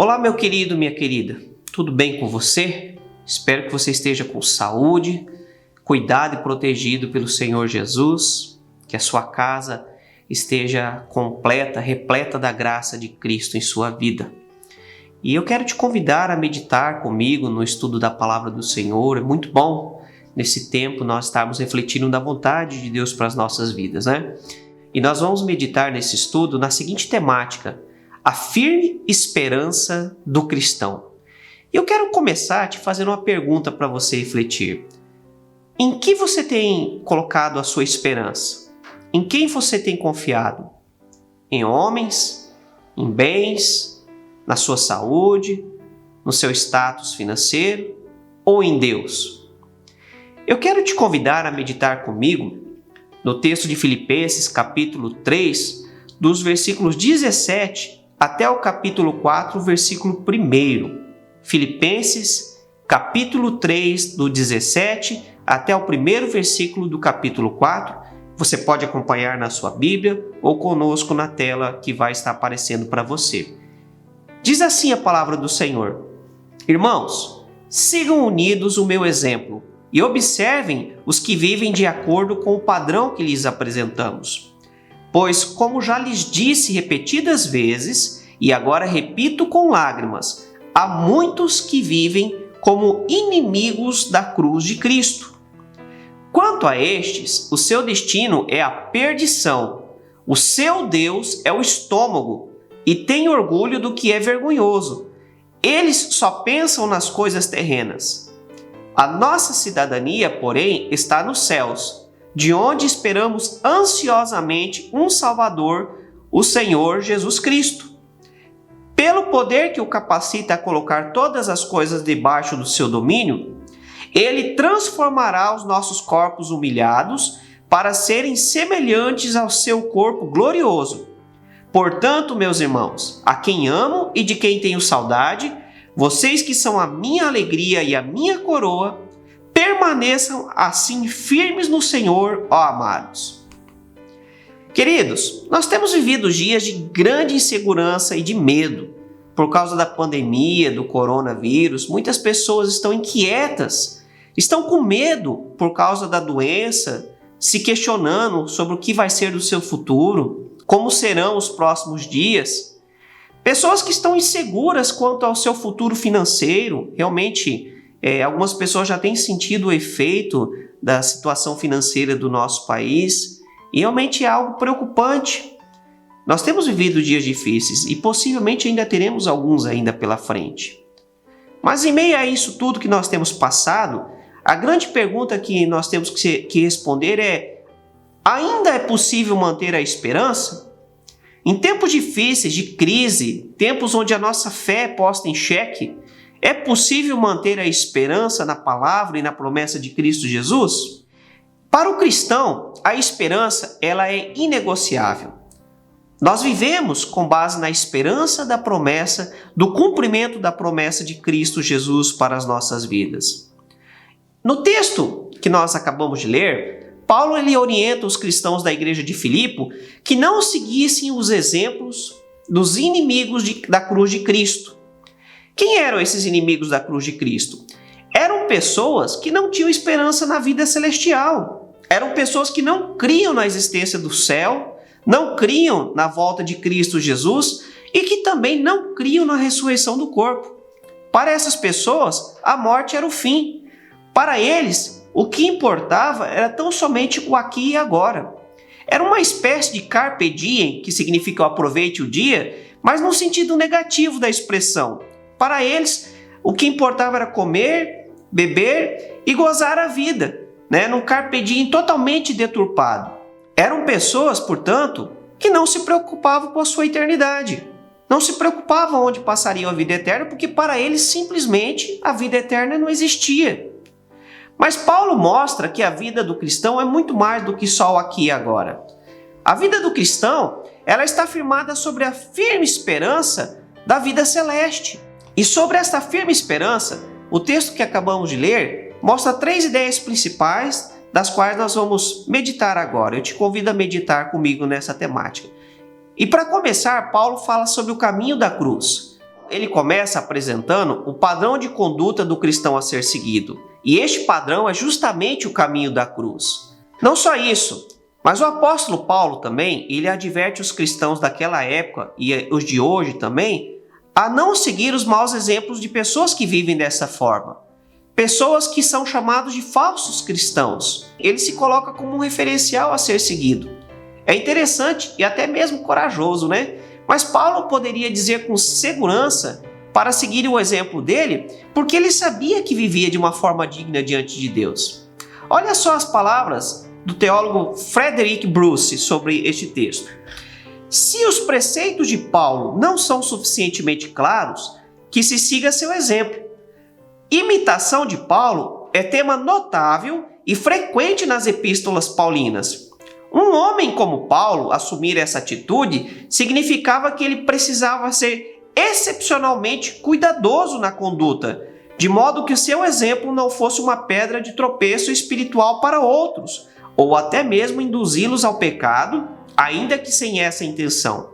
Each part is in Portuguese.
Olá, meu querido, minha querida. Tudo bem com você? Espero que você esteja com saúde, cuidado e protegido pelo Senhor Jesus, que a sua casa esteja completa, repleta da graça de Cristo em sua vida. E eu quero te convidar a meditar comigo no estudo da Palavra do Senhor. É muito bom nesse tempo nós estarmos refletindo da vontade de Deus para as nossas vidas, né? E nós vamos meditar nesse estudo na seguinte temática: a firme esperança do cristão. E eu quero começar te fazendo uma pergunta para você refletir. Em que você tem colocado a sua esperança? Em quem você tem confiado? Em homens? Em bens? Na sua saúde? No seu status financeiro? Ou em Deus? Eu quero te convidar a meditar comigo no texto de Filipenses, capítulo 3, dos versículos 17 até o capítulo 4, versículo 1. Filipenses, capítulo 3, do 17 até o primeiro versículo do capítulo 4. Você pode acompanhar na sua Bíblia ou conosco na tela que vai estar aparecendo para você. Diz assim a palavra do Senhor: Irmãos, sigam unidos o meu exemplo e observem os que vivem de acordo com o padrão que lhes apresentamos. Pois, como já lhes disse repetidas vezes, e agora repito com lágrimas, há muitos que vivem como inimigos da cruz de Cristo. Quanto a estes, o seu destino é a perdição, o seu Deus é o estômago, e têm orgulho do que é vergonhoso. Eles só pensam nas coisas terrenas. A nossa cidadania, porém, está nos céus, de onde esperamos ansiosamente um Salvador, o Senhor Jesus Cristo. Pelo poder que o capacita a colocar todas as coisas debaixo do seu domínio, ele transformará os nossos corpos humilhados para serem semelhantes ao seu corpo glorioso. Portanto, meus irmãos, a quem amo e de quem tenho saudade, vocês que são a minha alegria e a minha coroa, permaneçam assim firmes no Senhor, ó amados. Queridos, nós temos vivido dias de grande insegurança e de medo. Por causa da pandemia, do coronavírus, muitas pessoas estão inquietas, estão com medo por causa da doença, se questionando sobre o que vai ser do seu futuro, como serão os próximos dias. Pessoas que estão inseguras quanto ao seu futuro financeiro. Realmente, algumas pessoas já têm sentido o efeito da situação financeira do nosso país e realmente é algo preocupante. Nós temos vivido dias difíceis e possivelmente ainda teremos alguns ainda pela frente. Mas em meio a isso tudo que nós temos passado, a grande pergunta que nós temos que responder é: ainda é possível manter a esperança? Em tempos difíceis, de crise, tempos onde a nossa fé é posta em xeque, é possível manter a esperança na palavra e na promessa de Cristo Jesus? Para o cristão, a esperança ela é inegociável. Nós vivemos com base na esperança da promessa, do cumprimento da promessa de Cristo Jesus para as nossas vidas. No texto que nós acabamos de ler, Paulo ele orienta os cristãos da igreja de Filipe que não seguissem os exemplos dos inimigos da cruz de Cristo. Quem eram esses inimigos da cruz de Cristo? Eram pessoas que não tinham esperança na vida celestial. Eram pessoas que não criam na existência do céu, não criam na volta de Cristo Jesus e que também não criam na ressurreição do corpo. Para essas pessoas, a morte era o fim. Para eles, o que importava era tão somente o aqui e agora. Era uma espécie de carpe diem, que significa aproveite o dia, mas no sentido negativo da expressão. Para eles, o que importava era comer, beber e gozar a vida, num carpe diem totalmente deturpado. Eram pessoas, portanto, que não se preocupavam com a sua eternidade. Não se preocupavam onde passariam a vida eterna, porque para eles simplesmente a vida eterna não existia. Mas Paulo mostra que a vida do cristão é muito mais do que só o aqui e agora. A vida do cristão, ela está firmada sobre a firme esperança da vida celeste. E sobre esta firme esperança, o texto que acabamos de ler mostra 3 ideias principais das quais nós vamos meditar agora. Eu te convido a meditar comigo nessa temática. E para começar, Paulo fala sobre o caminho da cruz. ele começa apresentando o padrão de conduta do cristão a ser seguido. E este padrão é justamente o caminho da cruz. Não só isso, mas o apóstolo Paulo também, ele adverte os cristãos daquela época e os de hoje também a não seguir os maus exemplos de pessoas que vivem dessa forma. Pessoas que são chamados de falsos cristãos. Ele se coloca como um referencial a ser seguido. É interessante e até mesmo corajoso, né? Mas Paulo poderia dizer com segurança para seguir o exemplo dele, porque ele sabia que vivia de uma forma digna diante de Deus. Olha só as palavras do teólogo Frederick Bruce sobre este texto. Se os preceitos de Paulo não são suficientemente claros, que se siga seu exemplo. Imitação de Paulo é tema notável e frequente nas epístolas paulinas. Um homem como Paulo assumir essa atitude significava que ele precisava ser excepcionalmente cuidadoso na conduta, de modo que o seu exemplo não fosse uma pedra de tropeço espiritual para outros, ou até mesmo induzi-los ao pecado, ainda que sem essa intenção.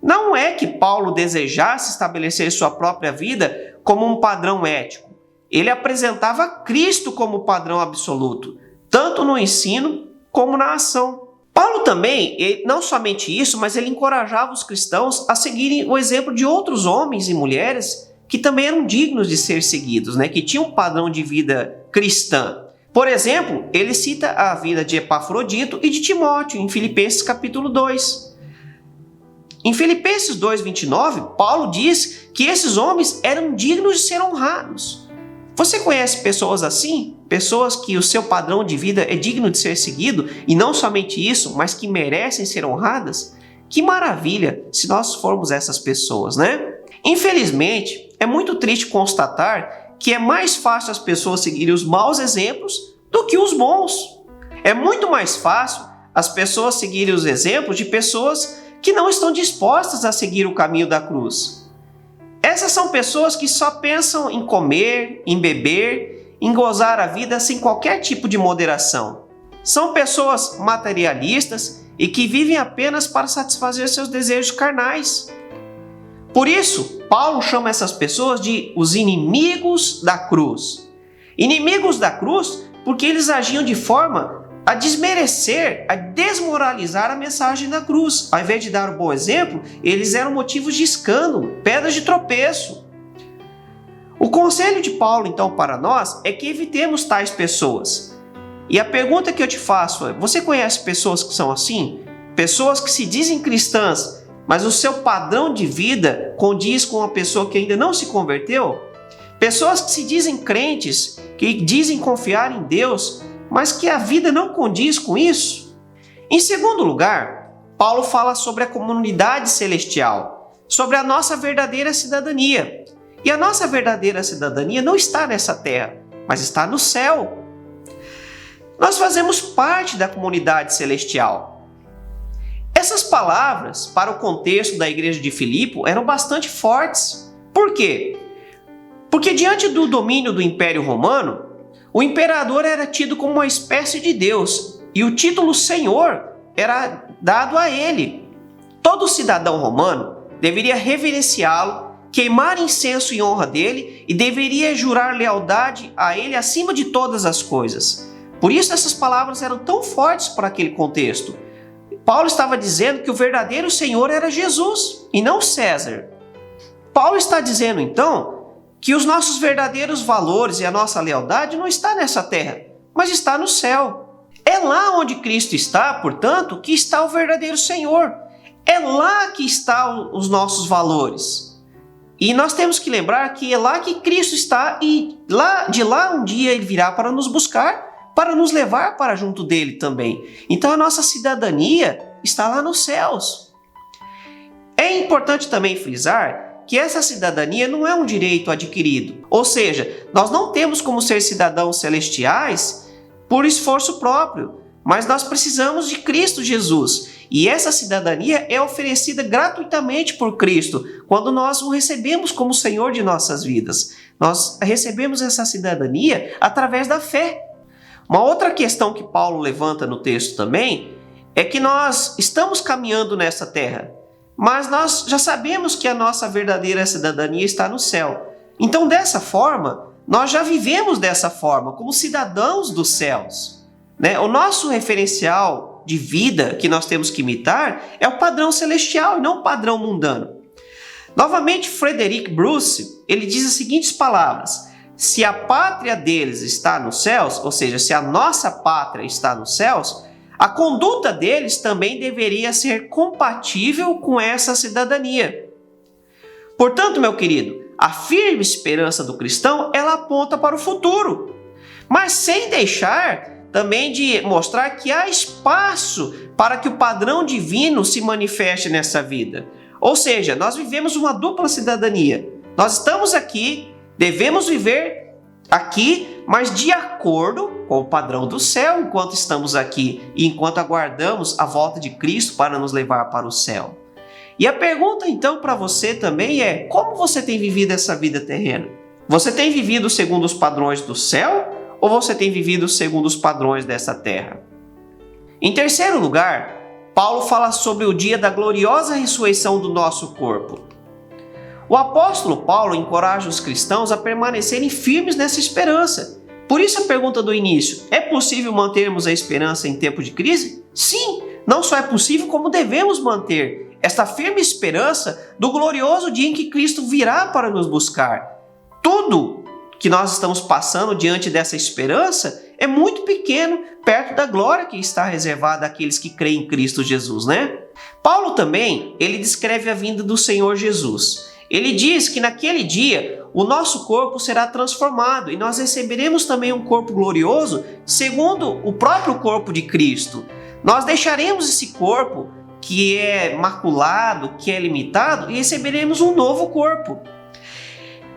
Não é que Paulo desejasse estabelecer sua própria vida como um padrão ético. Ele apresentava Cristo como padrão absoluto, tanto no ensino como na ação. Paulo também, não somente isso, mas ele encorajava os cristãos a seguirem o exemplo de outros homens e mulheres que também eram dignos de ser seguidos, né? Que tinham um padrão de vida cristã. Por exemplo, ele cita a vida de Epafrodito e de Timóteo em Filipenses capítulo 2. Em Filipenses 2:29, Paulo diz que esses homens eram dignos de ser honrados. Você conhece pessoas assim? Pessoas que o seu padrão de vida é digno de ser seguido, e não somente isso, mas que merecem ser honradas? Que maravilha se nós formos essas pessoas, né? Infelizmente, é muito triste constatar que é mais fácil as pessoas seguirem os maus exemplos do que os bons. É muito mais fácil as pessoas seguirem os exemplos de pessoas que não estão dispostas a seguir o caminho da cruz. Essas são pessoas que só pensam em comer, em beber, em gozar a vida sem qualquer tipo de moderação. São pessoas materialistas e que vivem apenas para satisfazer seus desejos carnais. Por isso, Paulo chama essas pessoas de os inimigos da cruz. Inimigos da cruz porque eles agiam de forma a desmerecer, a desmoralizar a mensagem da cruz. Ao invés de dar um bom exemplo, eles eram motivos de escândalo, pedras de tropeço. O conselho de Paulo, então, para nós é que evitemos tais pessoas. E a pergunta que eu te faço é: você conhece pessoas que são assim? Pessoas que se dizem cristãs, mas o seu padrão de vida condiz com uma pessoa que ainda não se converteu? Pessoas que se dizem crentes, que dizem confiar em Deus, mas que a vida não condiz com isso? Em segundo lugar, Paulo fala sobre a comunidade celestial, sobre a nossa verdadeira cidadania. E a nossa verdadeira cidadania não está nessa terra, mas está no céu. Nós fazemos parte da comunidade celestial. Essas palavras, para o contexto da igreja de Filipe, eram bastante fortes. Por quê? Porque diante do domínio do Império Romano, o imperador era tido como uma espécie de Deus e o título Senhor era dado a ele. Todo cidadão romano deveria reverenciá-lo, queimar incenso em honra dele e deveria jurar lealdade a ele acima de todas as coisas. Por isso essas palavras eram tão fortes para aquele contexto. Paulo estava dizendo que o verdadeiro Senhor era Jesus e não César. Paulo está dizendo então que os nossos verdadeiros valores e a nossa lealdade não está nessa terra, mas está no céu. É lá onde Cristo está, portanto, que está o verdadeiro Senhor. É lá que estão os nossos valores. E nós temos que lembrar que é lá que Cristo está e de lá um dia Ele virá para nos buscar, para nos levar para junto dele também. Então a nossa cidadania está lá nos céus. É importante também frisar que essa cidadania não é um direito adquirido. Ou seja, nós não temos como ser cidadãos celestiais por esforço próprio, mas nós precisamos de Cristo Jesus. E essa cidadania é oferecida gratuitamente por Cristo, quando nós o recebemos como Senhor de nossas vidas. Nós recebemos essa cidadania através da fé. Uma outra questão que Paulo levanta no texto também é que nós estamos caminhando nessa terra. mas nós já sabemos que a nossa verdadeira cidadania está no céu. Então, dessa forma, nós já vivemos dessa forma, como cidadãos dos céus, né? O nosso referencial de vida que nós temos que imitar é o padrão celestial e não o padrão mundano. Novamente, Frederick Bruce, ele diz as seguintes palavras: se a pátria deles está nos céus, ou seja, se a nossa pátria está nos céus, a conduta deles também deveria ser compatível com essa cidadania. Portanto, meu querido, a firme esperança do cristão, ela aponta para o futuro, mas sem deixar também de mostrar que há espaço para que o padrão divino se manifeste nessa vida. Ou seja, nós vivemos uma dupla cidadania. Nós estamos aqui, devemos viver aqui, mas de acordo com o padrão do céu enquanto estamos aqui e enquanto aguardamos a volta de Cristo para nos levar para o céu. E a pergunta então para você também é: como você tem vivido essa vida terrena? Você tem vivido segundo os padrões do céu ou você tem vivido segundo os padrões dessa terra? Em terceiro lugar, Paulo fala sobre o dia da gloriosa ressurreição do nosso corpo. O apóstolo Paulo encoraja os cristãos a permanecerem firmes nessa esperança. Por isso a pergunta do início: é possível mantermos a esperança em tempo de crise? Sim, não só é possível, como devemos manter esta firme esperança do glorioso dia em que Cristo virá para nos buscar. Tudo que nós estamos passando diante dessa esperança é muito pequeno perto da glória que está reservada àqueles que creem em Cristo Jesus, né? Paulo também, ele descreve a vinda do Senhor Jesus. Ele diz que naquele dia o nosso corpo será transformado e nós receberemos também um corpo glorioso segundo o próprio corpo de Cristo. Nós deixaremos esse corpo que é maculado, que é limitado, e receberemos um novo corpo.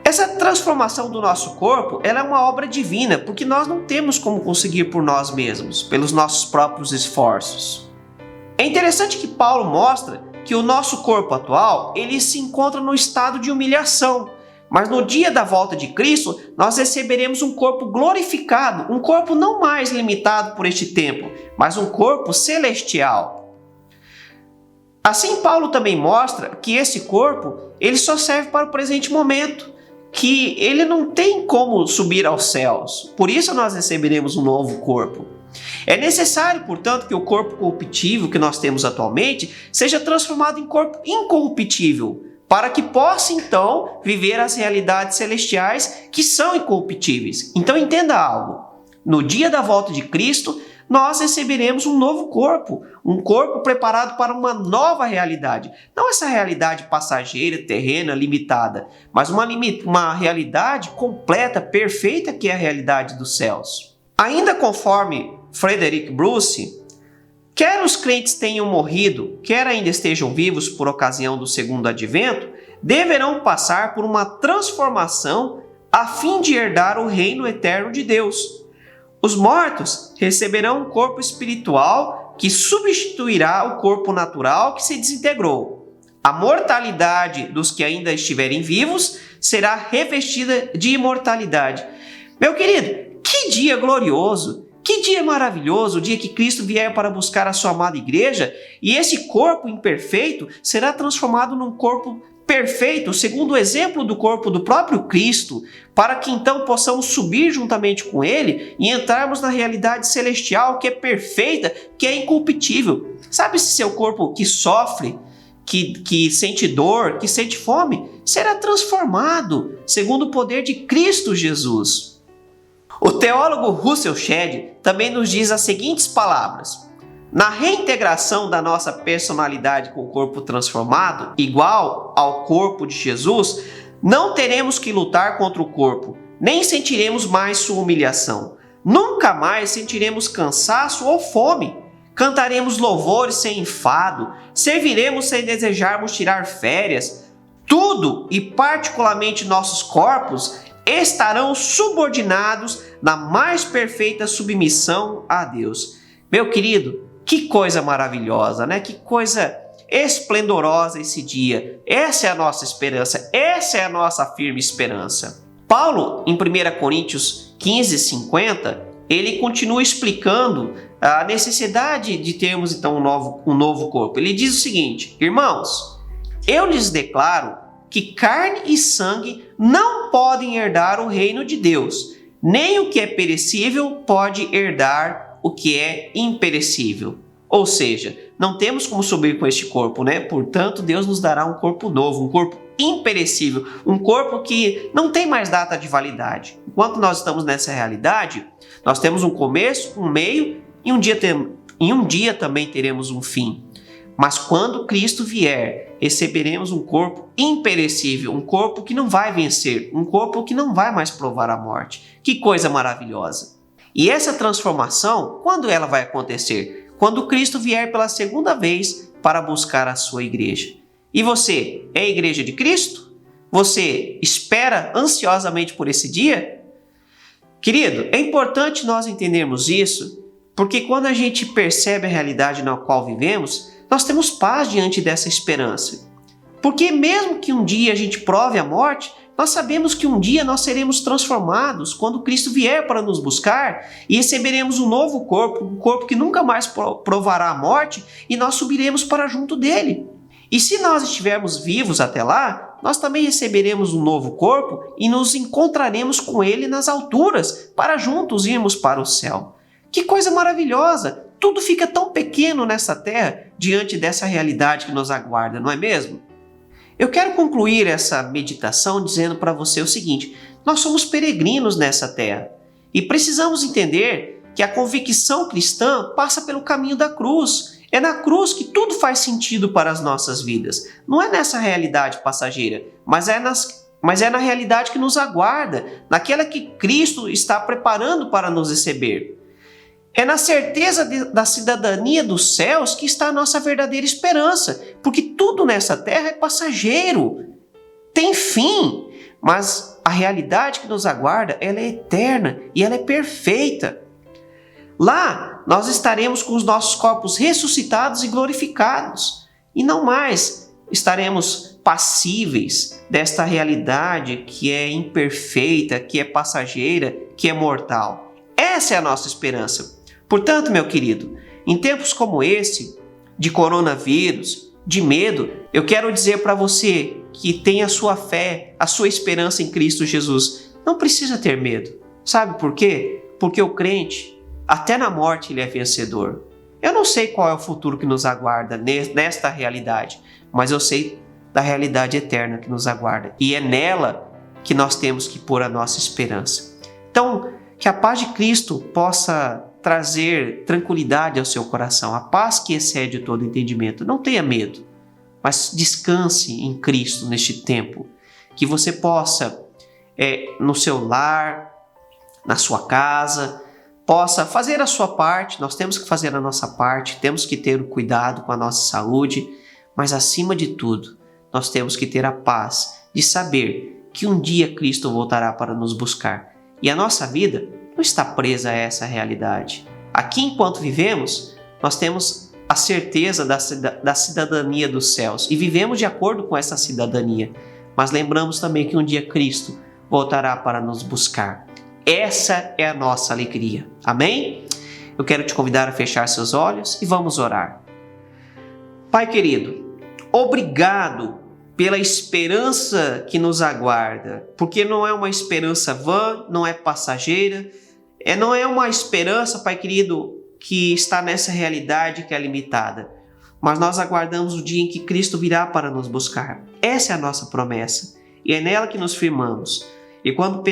Essa transformação do nosso corpo, ela é uma obra divina, porque nós não temos como conseguir por nós mesmos, pelos nossos próprios esforços. É interessante que Paulo mostra que o nosso corpo atual, ele se encontra no estado de humilhação, mas no dia da volta de Cristo, nós receberemos um corpo glorificado, um corpo não mais limitado por este tempo, mas um corpo celestial. Assim, Paulo também mostra que esse corpo, ele só serve para o presente momento, que ele não tem como subir aos céus. Por isso nós receberemos um novo corpo. É necessário, portanto, que o corpo corruptível que nós temos atualmente seja transformado em corpo incorruptível, para que possa então viver as realidades celestiais que são incorruptíveis. Então entenda algo: no dia da volta de Cristo, nós receberemos um novo corpo, um corpo preparado para uma nova realidade. Não essa realidade passageira, terrena, limitada, mas uma realidade completa, perfeita, que é a realidade dos céus. Ainda conforme Frederick Bruce, quer os crentes tenham morrido, quer ainda estejam vivos por ocasião do segundo advento, deverão passar por uma transformação a fim de herdar o reino eterno de Deus. Os mortos receberão um corpo espiritual que substituirá o corpo natural que se desintegrou. A mortalidade dos que ainda estiverem vivos será revestida de imortalidade. Meu querido, que dia glorioso! Que dia maravilhoso, o dia que Cristo vier para buscar a sua amada igreja e esse corpo imperfeito será transformado num corpo perfeito, segundo o exemplo do corpo do próprio Cristo, para que então possamos subir juntamente com Ele e entrarmos na realidade celestial que é perfeita, que é incorruptível. Sabe esse seu corpo que sofre, que sente dor, que sente fome, será transformado segundo o poder de Cristo Jesus. O teólogo Russell Shedd também nos diz as seguintes palavras: na reintegração da nossa personalidade com o corpo transformado, igual ao corpo de Jesus, não teremos que lutar contra o corpo, nem sentiremos mais sua humilhação. Nunca mais sentiremos cansaço ou fome. Cantaremos louvores sem enfado, serviremos sem desejarmos tirar férias. Tudo, e particularmente nossos corpos, estarão subordinados na mais perfeita submissão a Deus. Meu querido, que coisa maravilhosa, né? Que coisa esplendorosa esse dia. Essa é a nossa esperança, essa é a nossa firme esperança. Paulo, em 1 Coríntios 15:50, ele continua explicando a necessidade de termos então um novo corpo. Ele diz o seguinte: irmãos, Eu lhes declaro que carne e sangue não podem herdar o reino de Deus, nem o que é perecível pode herdar o que é imperecível. Ou seja, não temos como subir com este corpo, né? Portanto, Deus nos dará um corpo novo, um corpo imperecível, um corpo que não tem mais data de validade. Enquanto nós estamos nessa realidade, nós temos um começo, um meio e um dia também teremos um fim. Mas quando Cristo vier, receberemos um corpo imperecível, um corpo que não vai vencer, um corpo que não vai mais provar a morte. Que coisa maravilhosa! E essa transformação, quando ela vai acontecer? Quando Cristo vier pela segunda vez para buscar a sua igreja. E você é a igreja de Cristo? Você espera ansiosamente por esse dia? Querido, é importante nós entendermos isso, porque quando a gente percebe a realidade na qual vivemos, nós temos paz diante dessa esperança. Porque mesmo que um dia a gente prove a morte, nós sabemos que um dia nós seremos transformados quando Cristo vier para nos buscar e receberemos um novo corpo, um corpo que nunca mais provará a morte, e nós subiremos para junto dele. E se nós estivermos vivos até lá, nós também receberemos um novo corpo e nos encontraremos com ele nas alturas para juntos irmos para o céu. Que coisa maravilhosa! Tudo fica tão pequeno nessa terra diante dessa realidade que nos aguarda, não é mesmo? Eu quero concluir essa meditação dizendo para você o seguinte: nós somos peregrinos nessa terra e precisamos entender que a convicção cristã passa pelo caminho da cruz. É na cruz que tudo faz sentido para as nossas vidas. Não é nessa realidade passageira, mas é na realidade que nos aguarda, naquela que Cristo está preparando para nos receber. É na certeza da cidadania dos céus que está a nossa verdadeira esperança, porque tudo nessa terra é passageiro, tem fim, mas a realidade que nos aguarda, ela é eterna e ela é perfeita. Lá nós estaremos com os nossos corpos ressuscitados e glorificados, e não mais estaremos passíveis desta realidade que é imperfeita, que é passageira, que é mortal. Essa é a nossa esperança. Portanto, meu querido, em tempos como esse, de coronavírus, de medo, eu quero dizer para você que tem a sua fé, a sua esperança em Cristo Jesus. Não precisa ter medo. Sabe por quê? Porque o crente, até na morte, ele é vencedor. Eu não sei qual é o futuro que nos aguarda nesta realidade, mas eu sei da realidade eterna que nos aguarda. E é nela que nós temos que pôr a nossa esperança. Então, que a paz de Cristo possa trazer tranquilidade ao seu coração, a paz que excede todo entendimento. Não tenha medo, mas descanse em Cristo neste tempo. Que você possa, no seu lar, na sua casa, possa fazer a sua parte. Nós temos que fazer a nossa parte, temos que ter o cuidado com a nossa saúde, mas acima de tudo, nós temos que ter a paz de saber que um dia Cristo voltará para nos buscar. E a nossa vida não está presa a essa realidade. Aqui, enquanto vivemos, nós temos a certeza da cidadania dos céus e vivemos de acordo com essa cidadania. Mas lembramos também que um dia Cristo voltará para nos buscar. Essa é a nossa alegria. Amém? Eu quero te convidar a fechar seus olhos e vamos orar. Pai querido, obrigado pela esperança que nos aguarda, porque não é uma esperança vã, não é passageira, não é uma esperança, Pai querido, que está nessa realidade que é limitada, mas nós aguardamos o dia em que Cristo virá para nos buscar. Essa é a nossa promessa e é nela que nos firmamos. E quando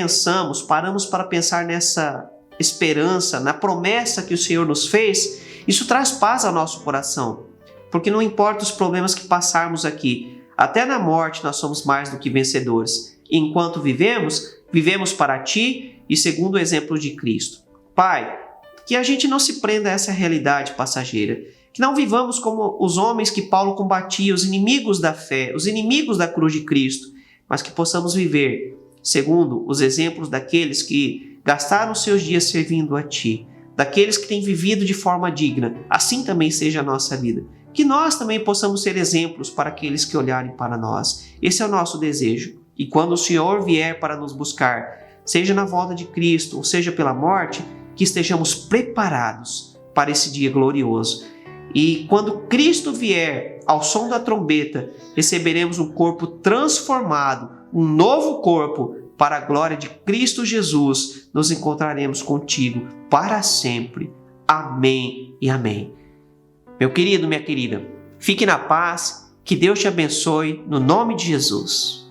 paramos para pensar nessa esperança, na promessa que o Senhor nos fez, isso traz paz ao nosso coração, porque não importa os problemas que passarmos aqui, até na morte nós somos mais do que vencedores. E enquanto vivemos para Ti e segundo o exemplo de Cristo. Pai, que a gente não se prenda a essa realidade passageira, que não vivamos como os homens que Paulo combatia, os inimigos da fé, os inimigos da cruz de Cristo, mas que possamos viver segundo os exemplos daqueles que gastaram seus dias servindo a Ti, daqueles que têm vivido de forma digna. Assim também seja a nossa vida. Que nós também possamos ser exemplos para aqueles que olharem para nós. Esse é o nosso desejo. E quando o Senhor vier para nos buscar, seja na volta de Cristo ou seja pela morte, que estejamos preparados para esse dia glorioso. E quando Cristo vier, ao som da trombeta, receberemos um corpo transformado, um novo corpo, para a glória de Cristo Jesus. Nos encontraremos contigo para sempre. Amém e amém. Meu querido, minha querida, fique na paz, que Deus te abençoe, no nome de Jesus.